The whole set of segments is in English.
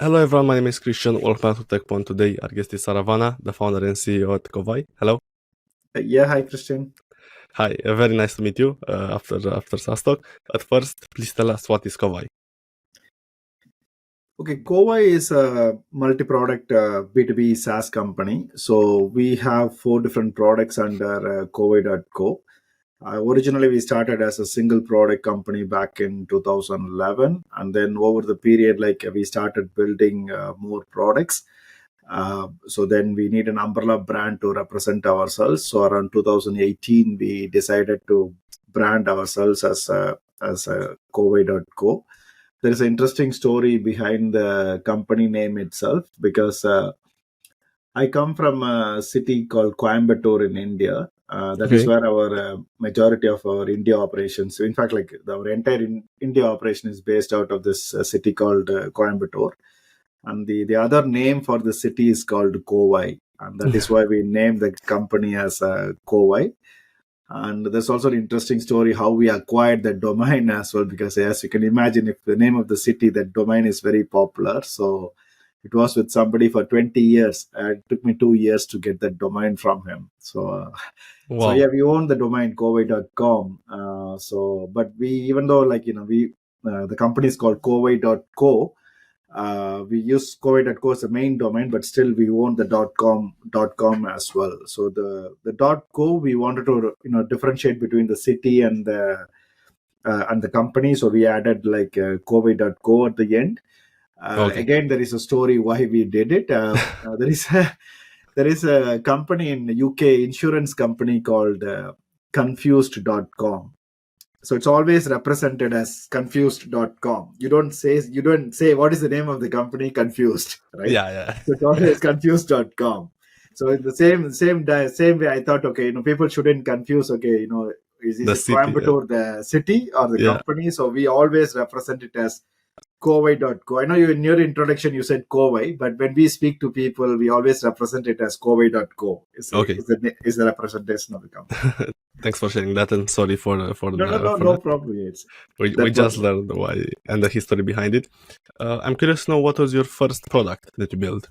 Hello everyone, my name is Christian. Welcome to Tekpon. Today our guest is Saravana, the founder and CEO at Kovai. Hello. Yeah, hi Christian. Hi, very nice to meet you after SaaS Talk. At first, please tell us what is Kovai. Okay, Kovai is a multi-product B2B SaaS company. So we have 4 different products under Kovai.co. Originally, we started as a single product company back in 2011, and then over the period, we started building more products. So then we need an umbrella brand to represent ourselves. So around 2018, we decided to brand ourselves as a Kovai.co. There is an interesting story behind the company name itself because I come from a city called Coimbatore in India. That is Okay. where our majority of our India operations. In fact, our entire India operation is based out of this city called Coimbatore, and the other name for the city is called Kovai, and that is why we named the company as Kovai. And there's also an interesting story how we acquired that domain as well, because as you can imagine, if the name of the city, that domain is very popular. So it was with somebody for 20 years. It took me 2 years to get that domain from him. So Wow. yeah, we own the domain kovai.com. But we, even though the company is called kovai.co, we use kovai.co as the main domain, but still we own the .com as well. So the .co, we wanted to differentiate between the city and the company. So we added kovai.co at the end. Okay. Again, there is a story why we did it. There is a company in the UK, insurance company called confused.com. So it's always represented as confused.com. You don't say what is the name of the company, confused, right? Yeah. So it's always confused.com. So in the same way, I thought, okay, people shouldn't confuse. Okay, is The it city. Yeah. Coimbatore the city or the Yeah. company? So we always represent it as Kovai.co. I know you in your introduction you said Kovai, but when we speak to people, we always represent it as Kovai.co. Okay. Is the representation of the company. Thanks for sharing that, and sorry for No that. problem. It's We that just was learned why and the history behind it. I'm curious to know what was your first product that you built.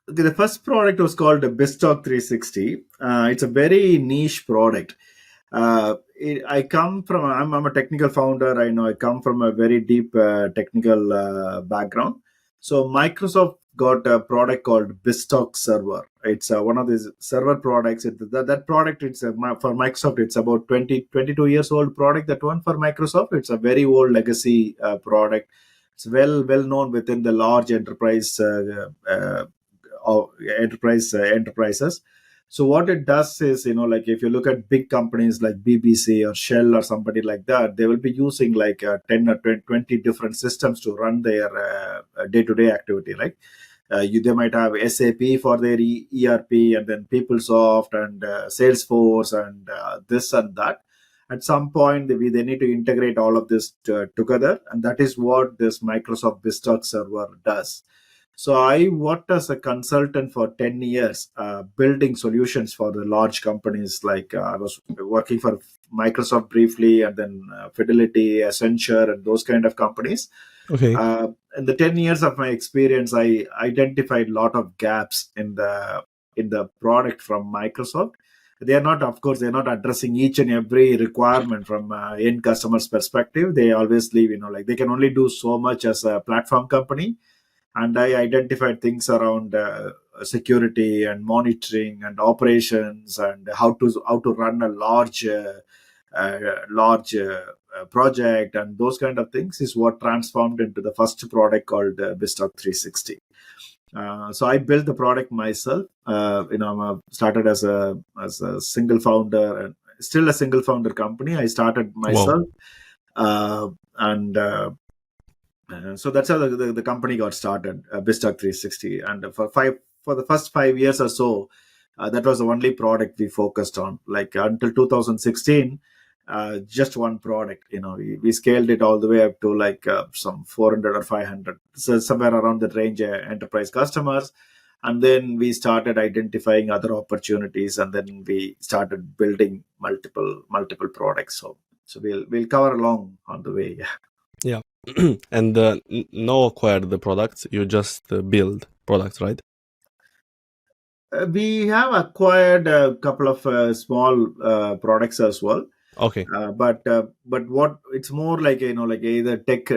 okay. The first product was called BizTalk 360. It's a very niche product. I'm a technical founder. I know I come from a very deep technical background. So Microsoft got a product called BizTalk Server. It's one of these server products. That product, for Microsoft, it's about 22 years old product. That one for Microsoft, it's a very old legacy product. It's well known within the large enterprises. So what it does is, like if you look at big companies like BBC or Shell or somebody like that, they will be using 10 or 20 different systems to run their day-to-day activity. They might have SAP for their ERP, and then PeopleSoft and Salesforce and this and that. At some point, they need to integrate all of this together, and that is what this Microsoft BizTalk server does. So I worked as a consultant for 10 years, building solutions for the large companies. I was working for Microsoft briefly, and then Fidelity, Accenture, and those kind of companies. Okay. In the 10 years of my experience, I identified a lot of gaps in the product from Microsoft. They are not, of course, they're not addressing each and every requirement from end customer's perspective. They always leave, they can only do so much as a platform company. And I identified things around security and monitoring and operations, and how to run a large project, and those kind of things is what transformed into the first product called BizTalk 360. So I built the product myself. Started as a single founder, and still a single founder company. I started myself, and so that's how the company got started, BizTalk 360. And for the first 5 years or so, that was the only product we focused on. Until 2016, just one product. We scaled it all the way up to some 400 or 500, so somewhere around that range, enterprise customers. And then we started identifying other opportunities, and then we started building multiple products. So we'll cover along on the way. Yeah. Yeah. And no acquire the products, you just build products, right? We have acquired a couple of small products as well. Okay. But what it's more like, like either tech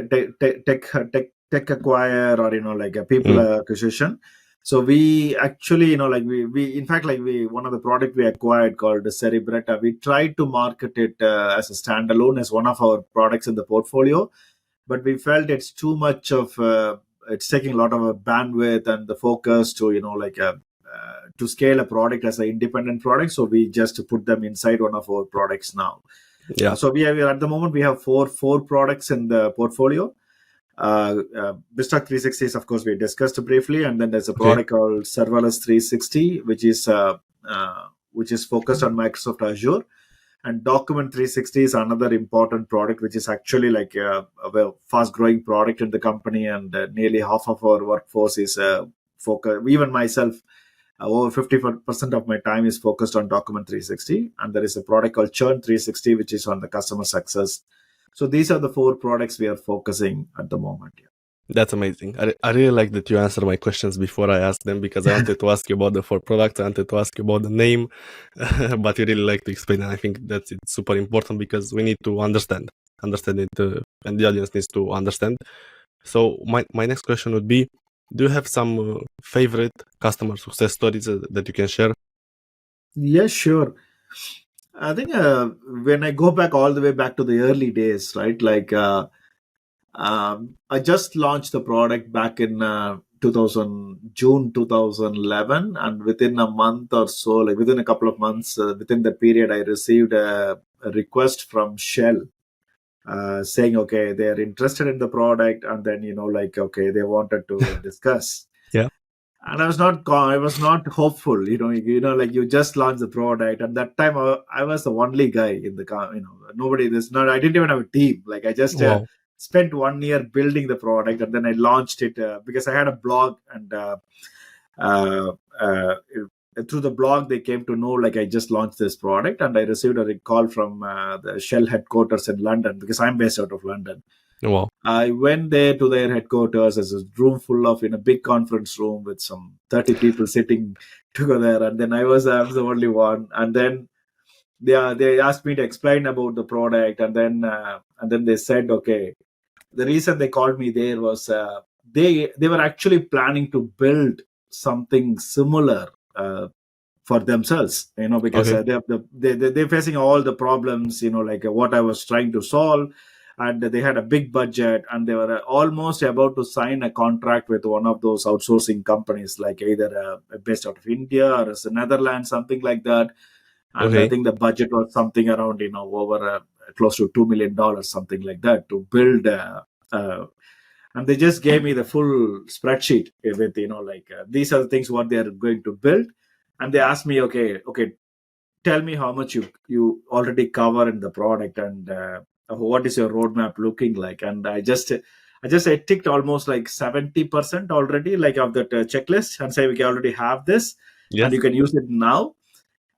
acquire, or like a people Mm. acquisition. So we actually, like we in fact, like we one of the product we acquired called Cerebretta, we tried to market it as a standalone, as one of our products in the portfolio, but we felt it's too much of it's taking a lot of bandwidth and the focus to to scale a product as an independent product. So we just put them inside one of our products now. Yeah. So we have, at the moment, we have four products in the portfolio. BizTalk 360 is, of course, we discussed briefly, and then there's a Okay. product called Serverless 360, which is focused on Microsoft Azure. And Document 360 is another important product, which is actually like a fast-growing product in the company, and nearly half of our workforce is focused. Even myself, over 50% of my time is focused on Document 360, and there is a product called Churn 360, which is on the customer success. So these are the four products we are focusing at the moment. That's amazing. I really like that you answer my questions before I ask them, because I wanted to ask you about the four products. I wanted to ask you about the name, but you really like to explain. And I think it's super important, because we need to understand it, and the audience needs to understand. So my next question would be, do you have some favorite customer success stories that you can share? Yes, sure. I think when I go back all the way back to the early days, right? Like I just launched the product back in 2011, and within a month or so, like within a couple of months, within that period, I received a request from Shell saying, okay, they're interested in the product, and then like, okay, they wanted to discuss. Yeah. And I was not hopeful. Like you just launched the product, and that time I was the only guy in the car. Nobody. There's not. I didn't even have a team. Like I just Wow. spent 1 year building the product, and then I launched it because I had a blog, and uh, uh, through the blog they came to know like I just launched this product, and I received a call from the Shell headquarters in London, because I'm based out of London. Wow. I went there to their headquarters, as a room full of, in a big conference room with some 30 people sitting together, and then I was the only one. And then they asked me to explain about the product, and then they said, okay, the reason they called me there was they were actually planning to build something similar for themselves, because Okay. they're facing all the problems, like what I was trying to solve. And they had a big budget, and they were almost about to sign a contract with one of those outsourcing companies, like either based out of India or as Netherlands, something like that. And I Okay. think the budget was something around, over close to $2 million, something like that, to build. And they just gave me the full spreadsheet with, like these are the things what they are going to build. And they asked me, okay, tell me how much you already cover in the product, and what is your roadmap looking like. And I ticked almost like 70% already, like of that checklist, and say we already have this, and Yes. you can use it now.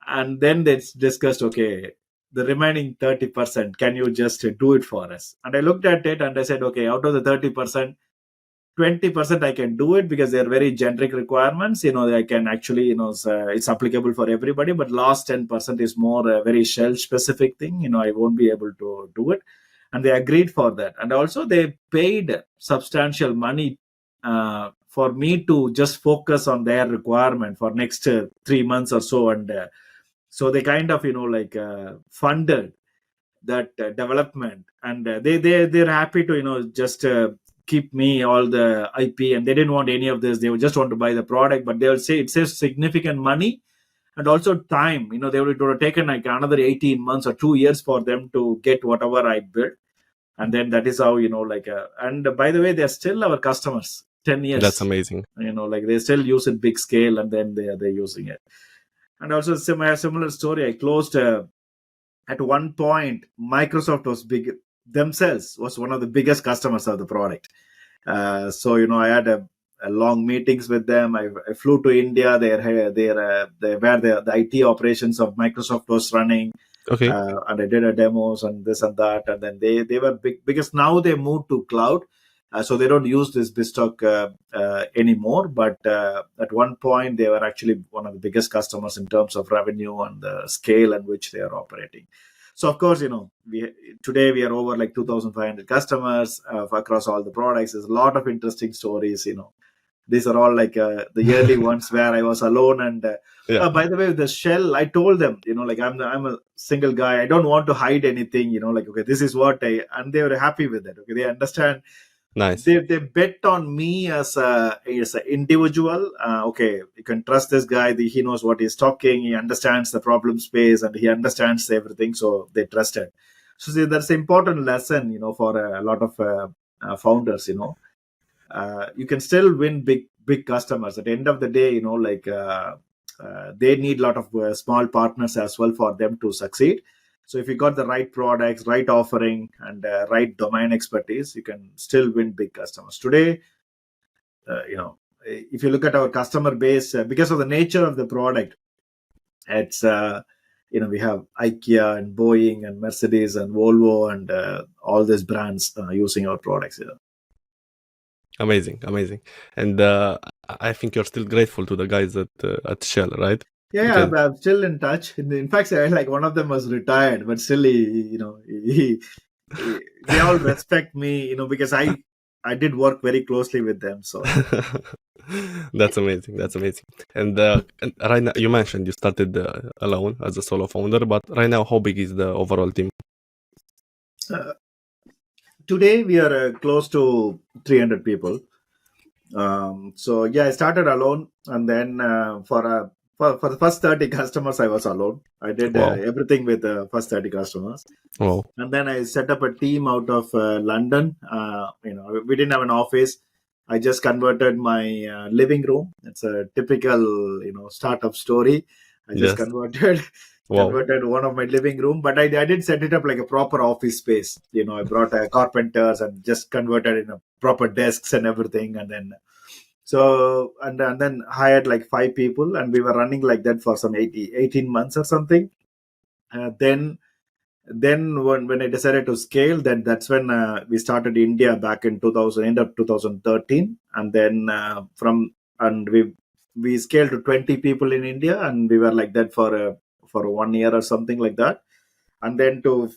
And then they discussed, okay, the remaining 30%, can you just do it for us? And I looked at it and I said, okay, out of the 30%, 20% I can do it, because they're very generic requirements. I can actually, it's applicable for everybody. But last 10% is more a very shell specific thing. I won't be able to do it. And they agreed for that. And also they paid substantial money for me to just focus on their requirement for next 3 months or so. And so they kind of, funded that development. And they're happy to, just keep me all the IP, and they didn't want any of this. They would just want to buy the product, but they will say it saves significant money and also time. They would have taken like another 18 months or 2 years for them to get whatever I built. And then that is how, and by the way, they're still our customers 10 That's years. amazing. Like they still use it big scale, and then they're using it. And also similar story, I closed at one point, Microsoft was big themselves, was one of the biggest customers of the product. So I had a long meetings with them. I flew to India. Where the IT operations of Microsoft was running. Okay. And I did a demos and this and that, and then they were big because now they moved to cloud, so they don't use this BizTalk anymore. But at one point, they were actually one of the biggest customers in terms of revenue and the scale in which they are operating. So of course, today we are over like 2,500 customers across all the products. There's a lot of interesting stories. These are all like the early ones where I was alone. And Yeah. by the way, the shell, I told them, like I'm a single guy. I don't want to hide anything. Like, okay, this is what and they were happy with it. Okay, they understand. Nice. They bet on me as an individual. Okay, you can trust this guy. He knows what he's talking. He understands the problem space and he understands everything. So they trusted. So see, that's an important lesson, for a lot of founders. You can still win big customers. At the end of the day, they need a lot of small partners as well for them to succeed. So if you got the right products, right offering, and right domain expertise, you can still win big customers. Today, if you look at our customer base, because of the nature of the product, it's we have IKEA and Boeing and Mercedes and Volvo and all these brands using our products. Amazing. And I think you're still grateful to the guys at Shell, right? Yeah, Because I'm still in touch. In fact, like one of them was retired, but still, they all respect me, because I did work very closely with them. So that's amazing. And right now, you mentioned you started alone as a solo founder, but right now, how big is the overall team? today we are close to 300 people. So yeah, I started alone, and then for the first 30 customers, I was alone. I did Wow. everything with the first 30 customers. Wow. And then I set up a team out of London. We didn't have an office. I just converted my living room. It's a typical, startup story. I just Yes. converted Wow. converted one of my living room, but I didn't set it up like a proper office space. I brought carpenters and just converted in a proper desks and everything, and then and then hired like 5 people, and we were running like that for some 18 months or something. Then when I decided to scale, then that's when we started India back in 2000, end of 2013, and then we scaled to 20 people in India, and we were like that for 1 year or something like that, and then to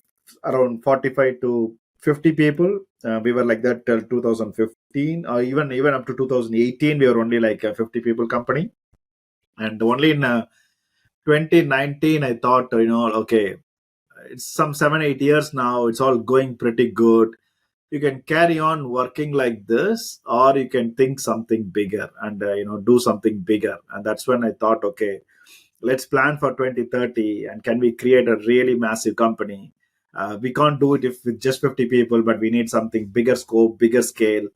around 45 to 50 people. We were like that till 2015, or even up to 2018. We were only like a 50 people company, and only in 2019 I thought, okay, it's some 7-8 years now, it's all going pretty good. You can carry on working like this, or you can think something bigger and do something bigger. And that's when I thought, okay, let's plan for 2030, and can we create a really massive company. We can't do it if with just 50 people, but we need something bigger scope, bigger scale.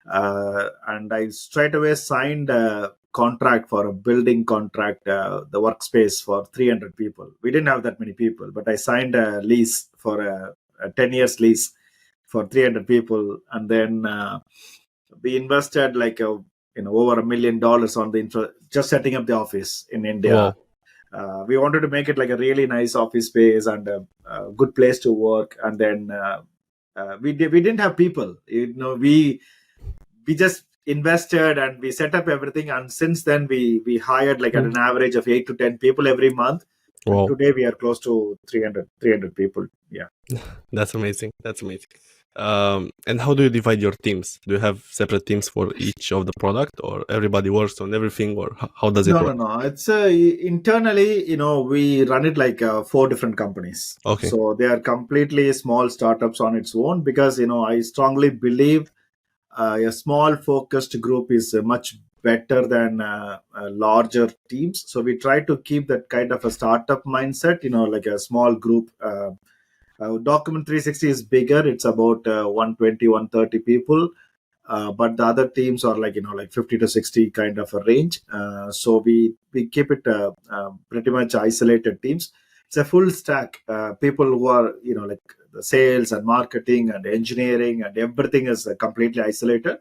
And I straight away signed a contract for a building contract, the workspace for 300 people. We didn't have that many people, but I signed a lease for a 10 years lease for 300 people. And then we invested like over $1 million on the just setting up the office in India. Wow. We wanted to make it like a really nice office space and a good place to work. And then we didn't have people. We just invested and we set up everything. And since then, we hired like at an average of 8 to 10 people every month. And Wow. today we are close to 300 people. Yeah. That's amazing. And how do you divide your teams? Do you have separate teams for each of the product, or everybody works on everything, or how does it work? No. It's internally, we run it like 4 different companies. Okay. So they are completely small startups on its own, because I strongly believe a small focused group is much better than larger teams. So we try to keep that kind of a startup mindset, like a small group. Document 360 is bigger. It's about 120, 130 people. But the other teams are like 50 to 60 kind of a range. So we keep it pretty much isolated teams. It's a full stack. People who are like the sales and marketing and engineering and everything is completely isolated.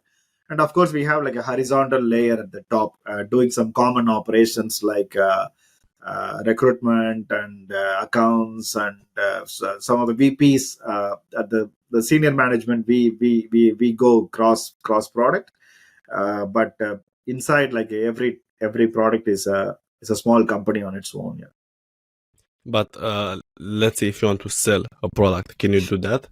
And of course, we have like a horizontal layer at the top, doing some common operations like recruitment and accounts and some of the VPs at the senior management. We go cross product, but inside, like every product is a small company on its own. Yeah. But let's say if you want to sell a product, can you do that?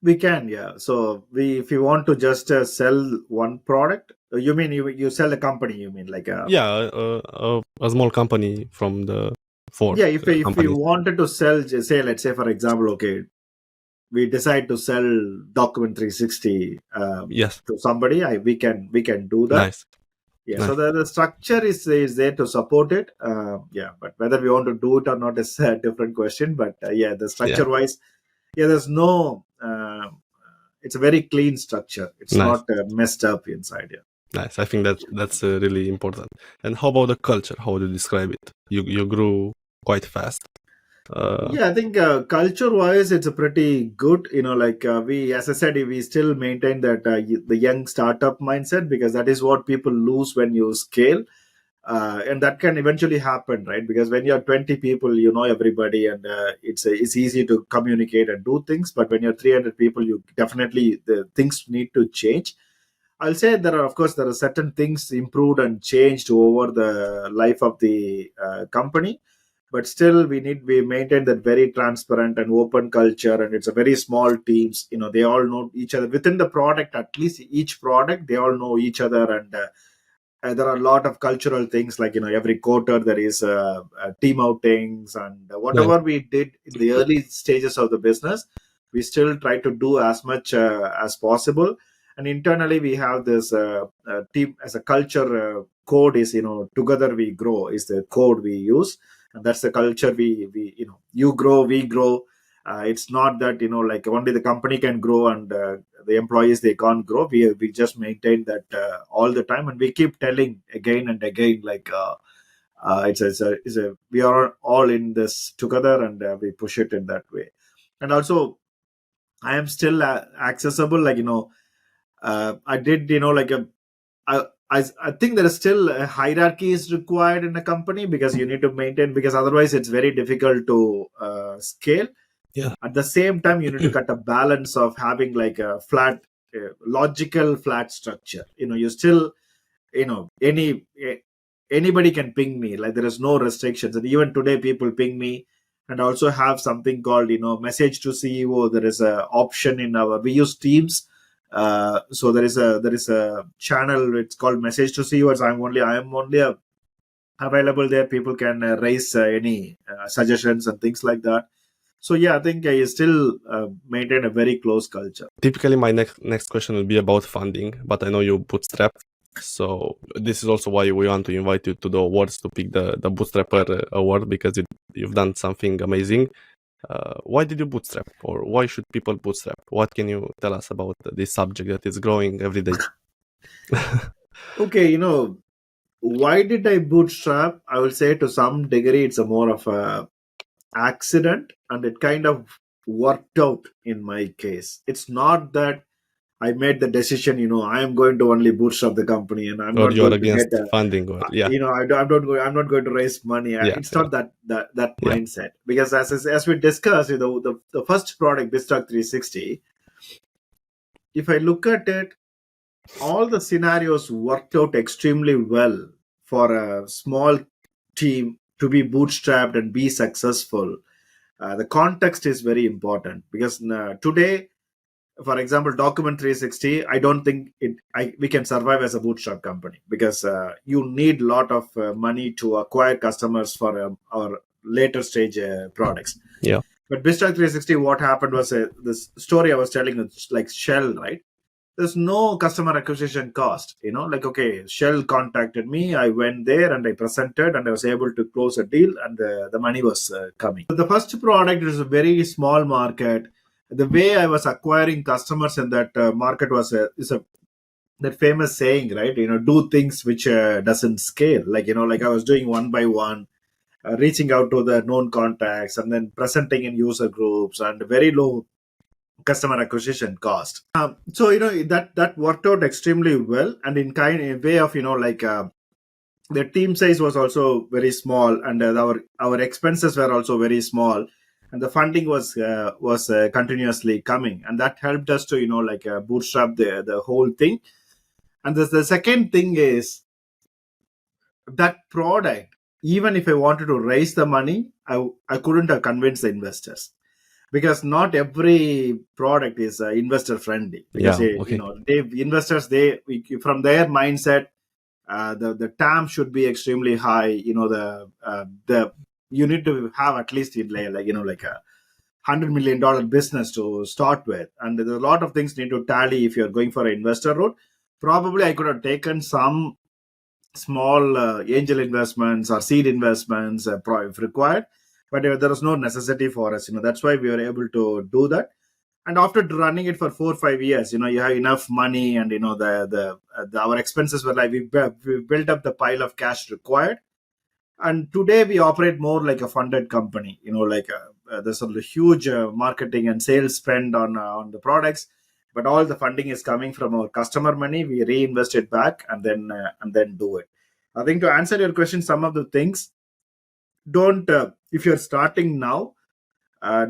We can, yeah. So if you want to just sell one product, you mean you sell a company? You mean like a Yeah, a small company from the four yeah. If you companies. wanted to sell, say, let's say for example, okay, we decide to sell Document 360 Yes, to somebody, we can do that. nice, Yeah. So nice. the structure is there to support it. Yeah, but whether we want to do it or not is a different question. But yeah, the Yeah, structure wise, yeah, there's no. It's a very clean structure. It's nice, not messed up inside. Yeah. nice. I think that's really important. And how about the culture? How would you describe it? You grew quite fast. Yeah, I think culture wise, it's a pretty good, like we, as I said, we still maintain that the young startup mindset, because that is what people lose when you scale. And that can eventually happen, right? Because when you're 20 people, you know everybody, and it's easy to communicate and do things. But when you're 300 people, you definitely, the things need to change. I'll say there are certain things improved and changed over the life of the company, but still we maintain that very transparent and open culture, and it's a very small teams. They all know each other within the product. At least each product, they all know each other, and there are a lot of cultural things, like every quarter there is team outings, and Nice. whatever we did in the early stages of the business, we still try to do as much as possible. And internally we have this team as a culture code is, together we grow is the code we use, and that's the culture we you grow, we grow. It's not that like only the company can grow and the employees, they can't grow. We just maintain that all the time, and we keep telling again and again, like it's a we are all in this together, and we push it in that way. And also, I am still accessible, like I did, like I, I think there is still a hierarchy is required in a company, because you need to maintain, because otherwise it's very difficult to scale. Yeah. At the same time, you need to cut a balance of having like a flat, logical flat structure. You still, anybody can ping me, like there is no restrictions, and even today people ping me. And also have something called message to CEO. There is a option in our, we use Teams. So there is a channel, it's called message to CEO. So I am only available there. People can raise any suggestions and things like that. So yeah, I think I still maintain a very close culture. Typically, my next question will be about funding, but I know you bootstrap. So this is also why we want to invite you to the awards to pick the Bootstrapper award, because you've done something amazing. Why did you bootstrap, or why should people bootstrap? What can you tell us about this subject that is growing every day? Okay, why did I bootstrap? I will say to some degree it's a more of a accident, and it kind of worked out in my case. It's not that I made the decision, I am going to only bootstrap the company, and I'm Or not you're going to get against funding, or yeah, I'm not going to raise money. yeah, It's yeah, not that yeah, mindset, because as we discussed, the first product, BizTalk 360, if I look at it, all the scenarios worked out extremely well for a small team to be bootstrapped and be successful. The context is very important, because today, for example, Document 360, I don't think we can survive as a bootstrap company, because you need a lot of money to acquire customers for our later stage products. yeah. But BizTalk 360, what happened was this story I was telling, it's like Shell, right? There's no customer acquisition cost. Like, okay, Shell contacted me, I went there and I presented, and I was able to close a deal, and the money was coming. The first product is a very small market. The way I was acquiring customers in that market was that famous saying, right? Do things which doesn't scale. Like I was doing one by one, reaching out to the known contacts, and then presenting in user groups, and very low customer acquisition cost. So that worked out extremely well, and in way of like the team size was also very small, and our expenses were also very small, and the funding was continuously coming, and that helped us to bootstrap the whole thing. And the second thing is that product, even if I wanted to raise the money, I couldn't have convinced the investors, because not every product is investor friendly, because Yeah. Okay. investors, from their mindset, the TAM should be extremely high. The you need to have at least like a $100 million business to start with, and there's a lot of things need to tally if you're going for an investor route. Probably I could have taken some small angel investments or seed investments if required, but there was no necessity for us. That's why we were able to do that. And after running it for 4 or 5 years, you have enough money, and our expenses were like we built up the pile of cash required. And today we operate more like a funded company. There's a huge marketing and sales spend on the products, but all the funding is coming from our customer money. We reinvest it back, and then do it. I think, to answer your question, some of the things, don't if you're starting now,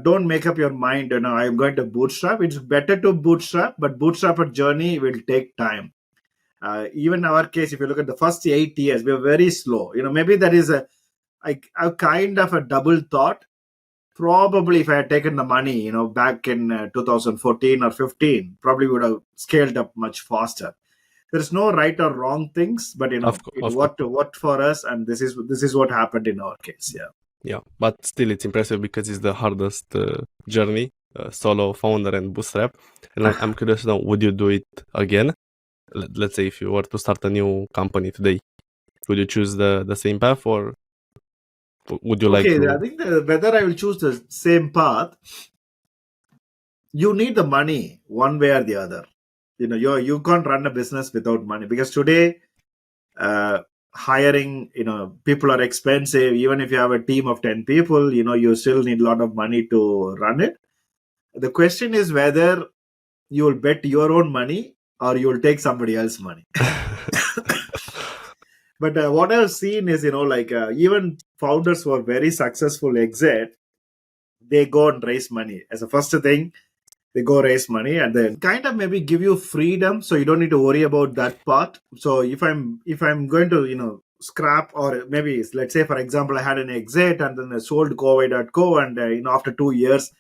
don't make up your mind, I'm going to bootstrap. It's better to bootstrap, but bootstrapper journey will take time. Even in our case, if you look at the first 8 years, we were very slow. Maybe that is a kind of a double thought. Probably if I had taken the money, back in 2014 or 15, probably would have scaled up much faster. There's no right or wrong things, but it Of course. what for us, and this is what happened in our case. Yeah. Yeah, but still it's impressive because it's the hardest journey, solo founder and bootstrap. And I'm curious now, would you do it again? Let's say if you were to start a new company today, would you choose the same path, or would you like Okay, I to? think whether I will choose the same path, you need the money one way or the other. You can't run a business without money, because today, hiring, people are expensive. Even if you have a team of 10 people, you still need a lot of money to run it. The question is whether you will bet your own money or you will take somebody else's money. But what I've seen is, even founders who are very successful exit, they go and raise money as a first thing. They go raise money, and then kind of maybe give you freedom, so you don't need to worry about that part. So if I'm going to scrap, or maybe, let's say, for example, I had an exit and then I sold Covey.co, and after 2 years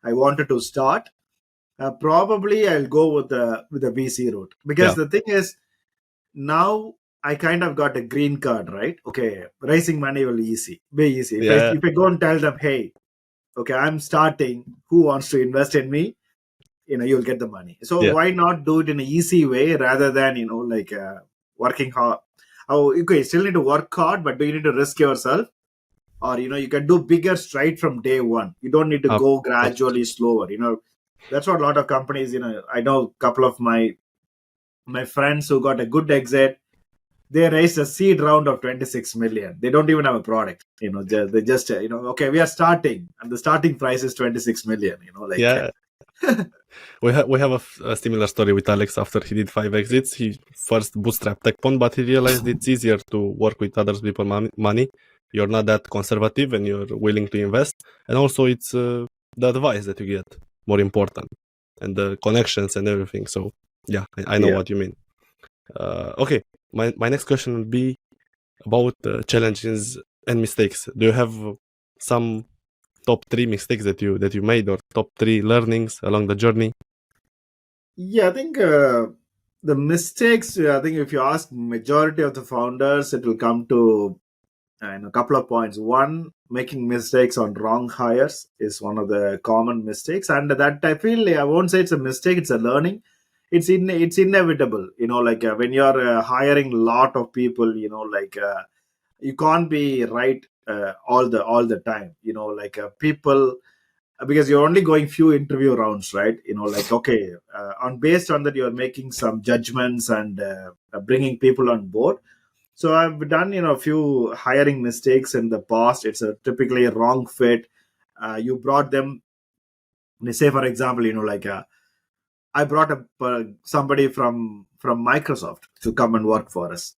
I wanted to start, probably I'll go with the VC route, because Yeah, the thing is, now I kind of got a green card, right? Okay, raising money will be easy. If I, yeah, if I go and tell them, hey, okay, I'm starting, who wants to invest in me? You'll get the money. So yeah. why not do it in an easy way, rather than working hard? Oh, okay, you still need to work hard, but do you need to risk yourself? Or you can do bigger stride from day one. You don't need to Of, go of course. gradually slower. That's what a lot of companies. I know a couple of my friends who got a good exit. They raised a seed round of 26 million. They don't even have a product. They just okay, we are starting, and the starting price is 26 million. Yeah, we have a similar story with Alex. After he did 5 exits, he first bootstrapped Tekpon, but he realized it's easier to work with others people money. You're not that conservative, and you're willing to invest. And also, it's the advice that you get more important, and the connections and everything. So yeah, I know Yeah. what you mean. Okay, my next question will be about challenges and mistakes. Do you have some top 3 mistakes that you made, or top 3 learnings along the journey? Yeah, I think the mistakes. I think if you ask majority of the founders, it will come to a couple of points. One, making mistakes on wrong hires is one of the common mistakes, and that I feel, I won't say it's a mistake; it's a learning. It's inevitable. When you're hiring a lot of people, you can't be right all the time. People, because you're only going few interview rounds, right? Okay, on based on that, you're making some judgments, and bringing people on board. So I've done a few hiring mistakes in the past. It's a typically a wrong fit. You brought them, let's say, for example, I brought up somebody from Microsoft to come and work for us.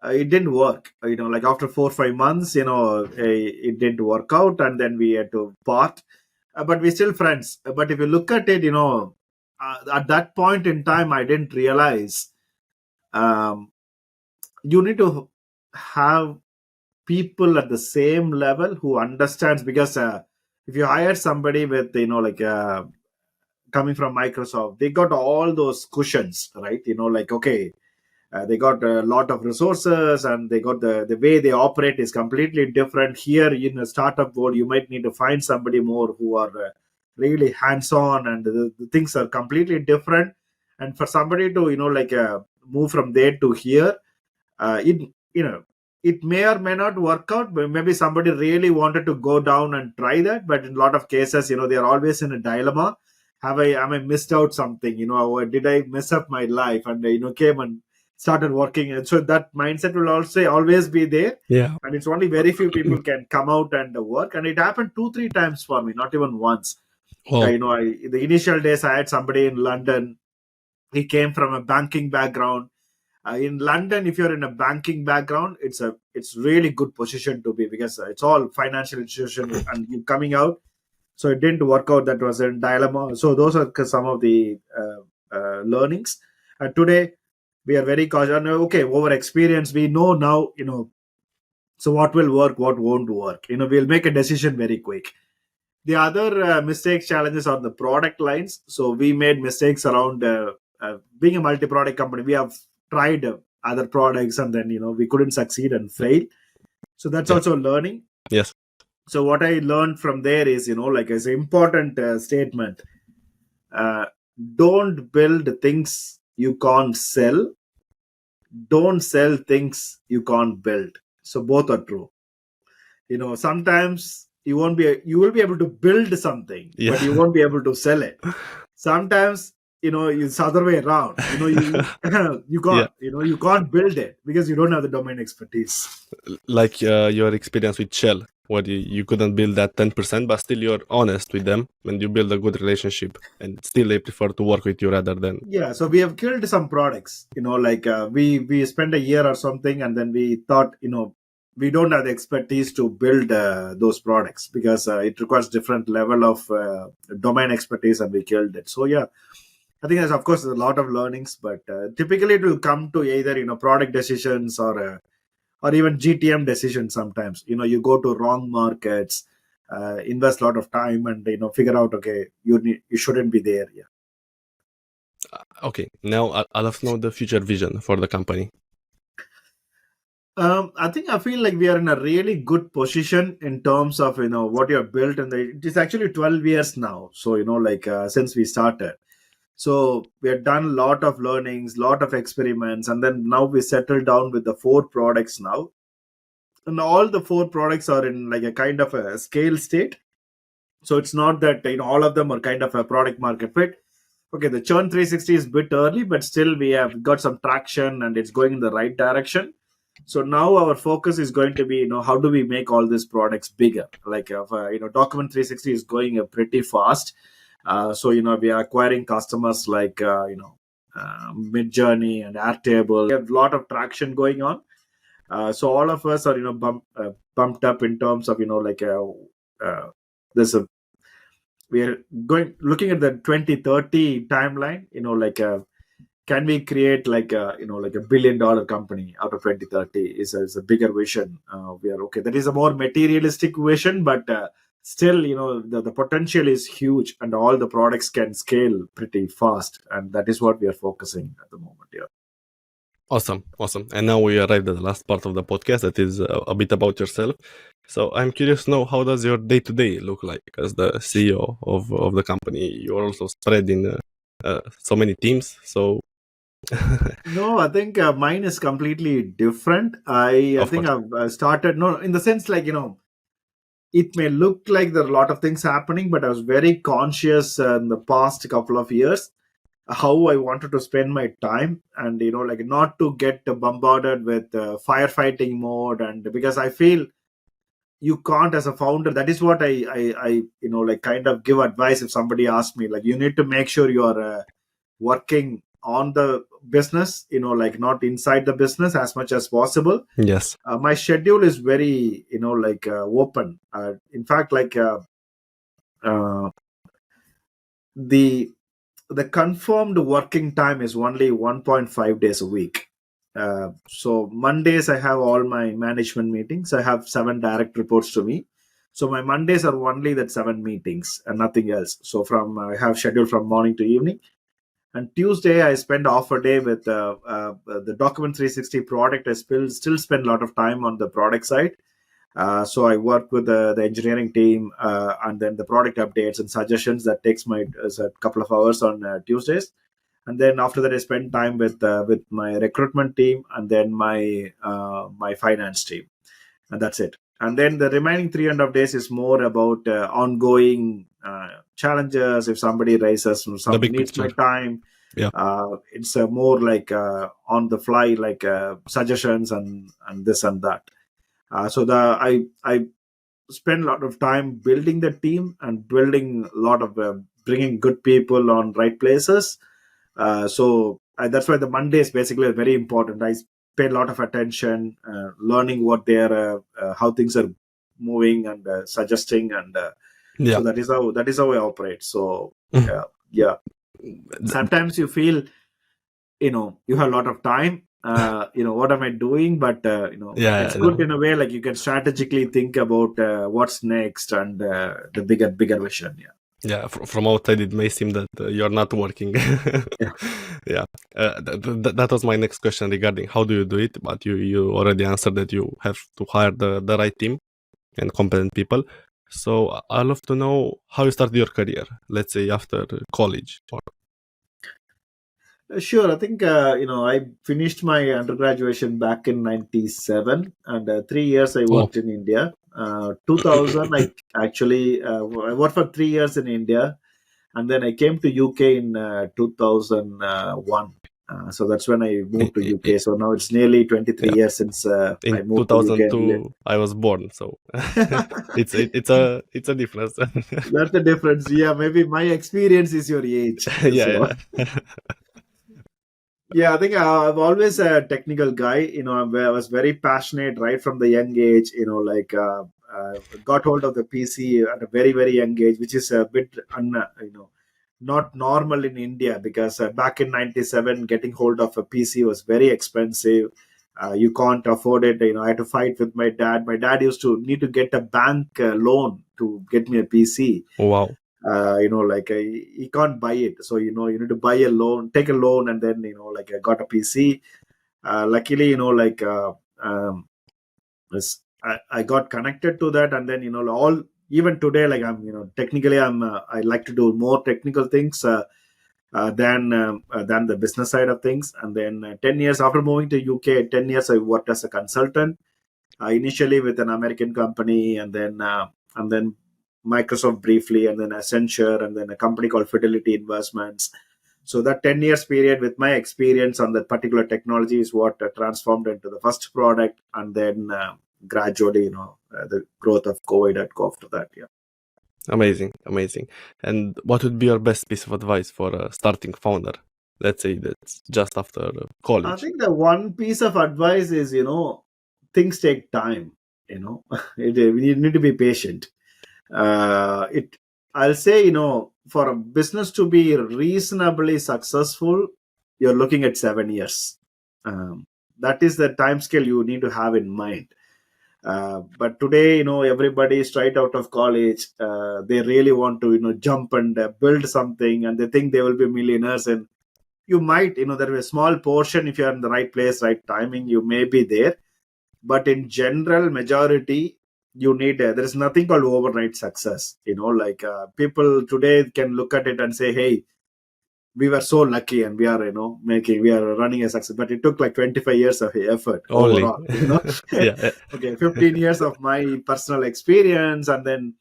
it didn't work. Like after 4 or 5 months, it didn't work out, and then we had to part. But we're still friends. But if you look at it, at that point in time, I didn't realize um, you need to have people at the same level who understands, because if you hire somebody with like coming from Microsoft, they got all those cushions, right? Like, okay, they got a lot of resources, and they got the way they operate is completely different. Here in a startup world, you might need to find somebody more who are really hands-on, and the things are completely different. And for somebody to like move from there to here, it you know it may or may not work out, but maybe somebody really wanted to go down and try that. But in a lot of cases, they are always in a dilemma. Am I missed out something, or did I mess up my life, and came and started working. And so that mindset will also always be there. Yeah. And it's only very few people can come out and work. And it happened 2-3 times for me, not even once. Oh, The initial days, I had somebody in London. He came from a banking background. In London, if you're in a banking background, it's really good position to be, because it's all financial institution and you coming out. So it didn't work out. That was a dilemma. So those are some of the learnings. Today, we are very cautious. Okay, over experience, we know now. So what will work, what won't work. We'll make a decision very quick. The other mistakes, challenges are the product lines. So we made mistakes around being a multi-product company. We have tried other products, and then we couldn't succeed and fail. So that's yeah. also learning. Yes. So what I learned from there is, like, as an important statement, uh, don't build things you can't sell. Don't sell things you can't build. So both are true. Sometimes you will be able to build something, Yeah. but you won't be able to sell it. Sometimes it's the other way around. You Yeah. can't you can't build it because you don't have the domain expertise. Like your experience with Shell, where you couldn't build that 10%, but still you're honest with them and you build a good relationship, and still they prefer to work with you rather than. Yeah, so we have killed some products. Like we spent a year or something, and then we thought we don't have the expertise to build those products, because it requires different level of domain expertise, and we killed it. So yeah, I think there's, of course, a lot of learnings, but typically it will come to either product decisions, or even GTM decisions. Sometimes you go to wrong markets, invest a lot of time, and figure out, okay, you shouldn't be there. Yeah. Okay, now I'd love to know the future vision for the company. I feel like we are in a really good position in terms of what you have built, and it is actually 12 years now. So like since we started, so we have done a lot of learnings, lot of experiments, and then now we settled down with the 4 products now, and all the 4 products are in like a kind of a scale state. So it's not that all of them are kind of a product market fit. Okay, the churn 360 is a bit early, but still we have got some traction, and it's going in the right direction. So now our focus is going to be, how do we make all these products bigger? Like, Document 360 is going pretty fast. So, we are acquiring customers like, Midjourney and Airtable. We have a lot of traction going on. So all of us are, bumped up in terms of, like, there's a, we are looking at the 2030 timeline, like, can we create like like a $1 billion company out of 2030 is a bigger vision. We are okay. That is a more materialistic vision, but still, the potential is huge, and all the products can scale pretty fast, and that is what we are focusing at the moment. Yeah. Awesome. And now we arrived at the last part of the podcast, that is a bit about yourself. So I'm curious to know, how does your day-to-day look like as the CEO of the company? You're also spread in so many teams. So No, I think mine is completely different. I of think course. I've started, no, in the sense, like, it may look like there are a lot of things happening, but I was very conscious in the past couple of years how I wanted to spend my time, and like, not to get bombarded with firefighting mode. And because I feel you can't, as a founder, that is what I like kind of give advice. If somebody asks me, like, you need to make sure you are working on the business, like not inside the business as much as possible. Yes. My schedule is very, open. In fact, the the confirmed working time is only 1.5 days a week. So Mondays I have all my management meetings. I have 7 direct reports to me. So my Mondays are only that 7 meetings and nothing else. So I have scheduled from morning to evening. And Tuesday I spend half a day with the Document 360 product. I still spend a lot of time on the product side. So I work with the engineering team, and then the product updates and suggestions. That takes a couple of hours on Tuesdays, and then after that I spend time with my recruitment team and then my finance team, and that's it. And then the remaining 3.5 days is more about ongoing challenges. If somebody raises The big needs my picture. time, Yeah. it's more like on the fly, like suggestions and this and that. So I spend a lot of time building the team and building a lot of bringing good people on right places. That's why the Monday is basically very important. I pay a lot of attention, learning what how things are moving and suggesting, and Yeah. so that is how I operate. So yeah, sometimes you feel you have a lot of time. What am I doing? But Yeah, it's I good know. in a way, like you can strategically think about what's next and the bigger vision. Yeah, from outside it may seem that you're not working. Yeah. Yeah, that was my next question regarding how do you do it, but you already answered that you have to hire the right team and competent people. So I'd love to know how you started your career, let's say after college. Sure. I think I finished my undergraduation back in '97, and 3 years I Oh, worked in India. 2000, I actually I worked for 3 years in India, and then I came to UK in 2001. So that's when I moved to UK. So now it's nearly 23 yeah. years since In I moved to UK. 2002, I was born, so it's a difference. That's the difference. Yeah, maybe my experience is your age. So Yeah, yeah. yeah, I think I'm always a technical guy. I was very passionate right from the young age. Got hold of the PC at a very very young age, which is a bit not normal in India, because back in '97, getting hold of a PC was very expensive. You can't afford it. I had to fight with my dad. My dad used to need to get a bank loan to get me a PC. Wow. He can't buy it, so you need to buy a loan, take a loan, and then I got a PC. Luckily, I got connected to that, and then all, even today, like I'm technically I like to do more technical things than the business side of things. And then 10 years after moving to UK, 10 years I worked as a consultant, initially with an American company, and then Microsoft briefly, and then Accenture, and then a company called Fidelity Investments. So that 10 years period with my experience on that particular technology is what transformed into the first product, and then gradually, the growth of COVID had go after that. Yeah. Amazing, amazing. And what would be your best piece of advice for a starting founder? Let's say that's just after I college. think the one piece of advice is, things take time. You need to be patient. It I'll say, for a business to be reasonably successful, you're looking at 7 years. That is the time scale you need to have in mind. But today, everybody straight out of college, they really want to, jump and build something, and they think they will be millionaires. And you might, there is a small portion, if you're in the right place, right timing, you may be there. But in general majority, you need there is nothing called overnight success. People today can look at it and say, hey, we were so lucky, and we are we are running a success, but it took like 25 years of effort Only. overall. Yeah. Okay, 15 years of my personal experience, and then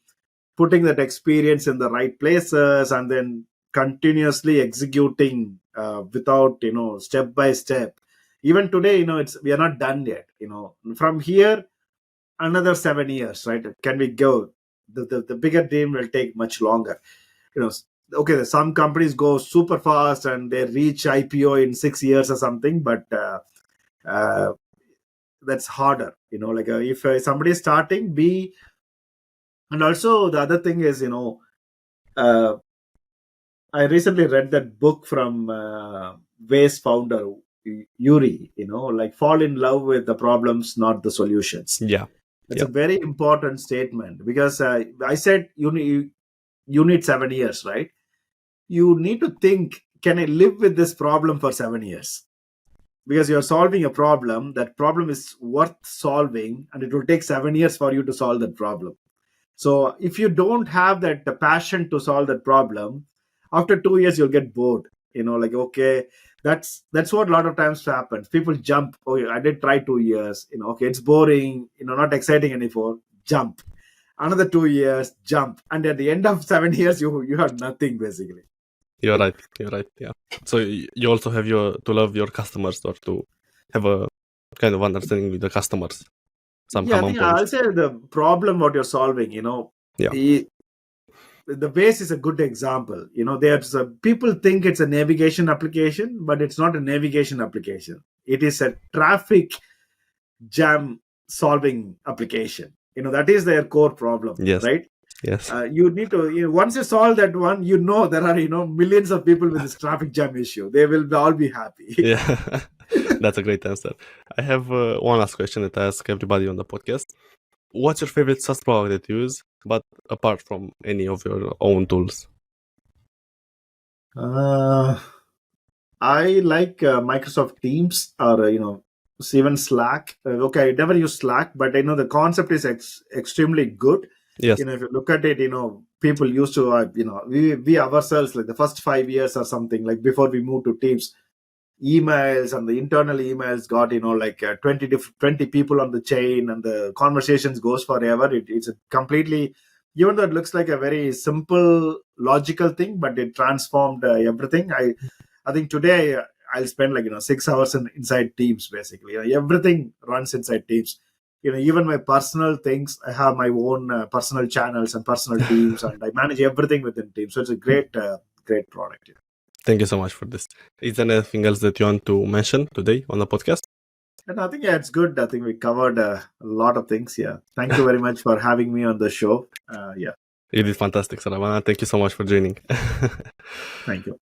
putting that experience in the right places, and then continuously executing without step by step. Even today, it's we are not done yet. From here, another 7 years, right? Can we go? The bigger dream will take much longer. you know okay, some companies go super fast and they reach IPO in 6 years or something, but uh, that's harder, like if somebody is starting, and also the other thing is, uh, I recently read that book from Waze founder Yuri, like fall in love with the problems, not the solutions. Yeah. That's Yeah. a very important statement, because I said you need 7 years, right? You need to think, can I live with this problem for 7 years? Because you're solving a problem, that problem is worth solving, and it will take 7 years for you to solve that problem. So if you don't have that passion to solve that problem, after 2 years you'll get bored. Like, okay, that's what a lot of times happens. People jump. Oh, I did try 2 years. Okay, it's boring. Not exciting anymore. Jump. Another 2 years, jump, and at the end of 7 years, you have nothing basically. You're right. Yeah. So you also have to love your customers, or to have a kind of understanding with the customers. Some Yeah, I common think I'll points. say the problem what you're solving. Yeah. The base is a good example. There's people think it's a navigation application, but it's not a navigation application. It is a traffic jam solving application. That is their core problem, Yes. right? Yes. You need to, once you solve that one, there are millions of people with this traffic jam issue. They will all be happy. Yeah. That's a great answer. I have one last question that I ask everybody on the podcast. What's your favorite SaaS product that you use, but apart from any of your own tools? I like Microsoft Teams, or even Slack. Okay, I never use Slack, but I know the concept is extremely good. Yes. If you look at it, people used to, we ourselves, like the first 5 years or something, like before we moved to Teams, emails and the internal emails got, like 20 people on the chain, and the conversations goes forever. It's a completely, even though it looks like a very simple logical thing, but it transformed everything. I think today I'll spend like 6 hours inside Teams basically. Everything runs inside Teams. Even my personal things, I have my own personal channels and personal teams, and I manage everything within Teams. So it's a great product. Thank you so much for this. Is there anything else that you want to mention today on the podcast? And I think it's good. I think we covered a lot of things. Yeah. Thank you very much for having me on the show. Yeah. It is fantastic, Saravana. Thank you so much for joining. Thank you.